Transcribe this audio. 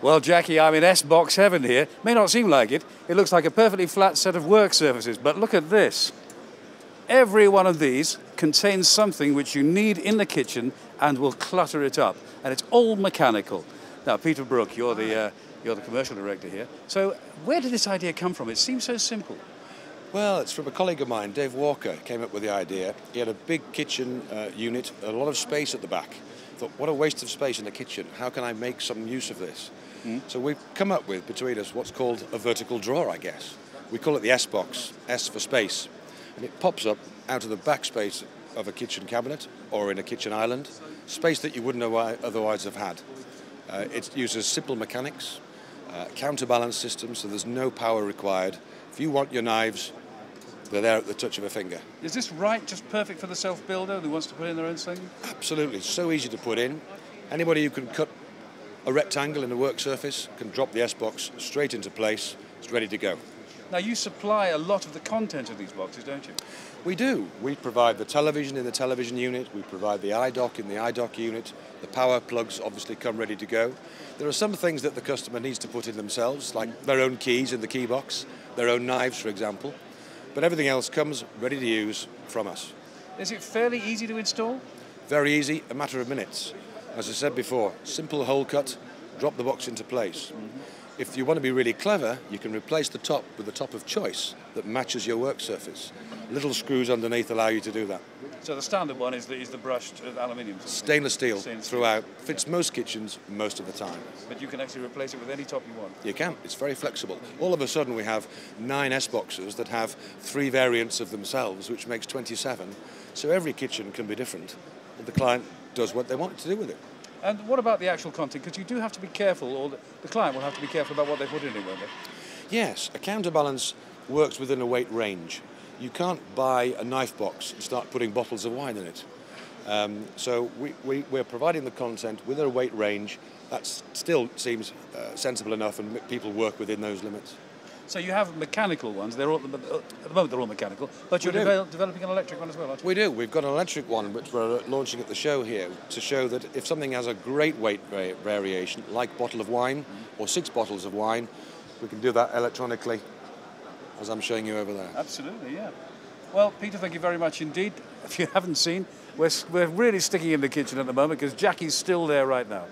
Well, Jackie, I'm in SBox heaven here. May not seem like it. It looks like a perfectly flat set of work surfaces, but look at this. Every one of these contains something which you need in the kitchen and will clutter it up. And it's all mechanical. Now, Peter Brook, you're the commercial director here. So where did this idea come from? It seems so simple. Well, it's from a colleague of mine, Dave Walker, came up with the idea. He had a big kitchen unit, a lot of space at the back. Thought, what a waste of space in the kitchen. How can I make some use of this? So we've come up with, between us, what's called a vertical drawer, I guess. We call it the SBox, S for space. And it pops up out of the back space of a kitchen cabinet or in a kitchen island, space that you wouldn't otherwise have had. It uses simple mechanics, counterbalance system, so there's no power required. If you want your knives, they're there at the touch of a finger. Is this right, just perfect for the self-builder who wants to put in their own thing? Absolutely, so easy to put in. Anybody who can cut a rectangle in a work surface can drop the SBox straight into place. It's ready to go. Now, you supply a lot of the content of these boxes, don't you? We do. We provide the television in the television unit. We provide the iDock in the iDock unit. The power plugs obviously come ready to go. There are some things that the customer needs to put in themselves, like their own keys in the key box, their own knives, for example. But everything else comes ready to use from us. Is it fairly easy to install? Very easy, a matter of minutes. As I said before, simple hole cut, drop the box into place. If you want to be really clever, you can replace the top with a top of choice that matches your work surface. Little screws underneath allow you to do that. So the standard one is the brushed aluminium? Stainless steel throughout. Fits most kitchens most of the time. But you can actually replace it with any top you want? You can. It's very flexible. All of a sudden we have 9 SBoxes that have 3 variants of themselves, which makes 27. So every kitchen can be different. And the client does what they want to do with it. And what about the actual content? Because you do have to be careful, or the client will have to be careful about what they put in it, won't they? Yes, a counterbalance works within a weight range. You can't buy a knife box and start putting bottles of wine in it. So we're providing the content within a weight range. That still seems sensible enough, and people work within those limits. So you have mechanical ones. They're all, at the moment they're all mechanical, but you're developing an electric one as well, aren't you? We do. We've got an electric one which we're launching at the show here to show that if something has a great weight variation, like a bottle of wine or 6 bottles of wine, we can do that electronically, as I'm showing you over there. Absolutely, yeah. Well, Peter, thank you very much indeed. If you haven't seen, we're really sticking in the kitchen at the moment because Jackie's still there right now.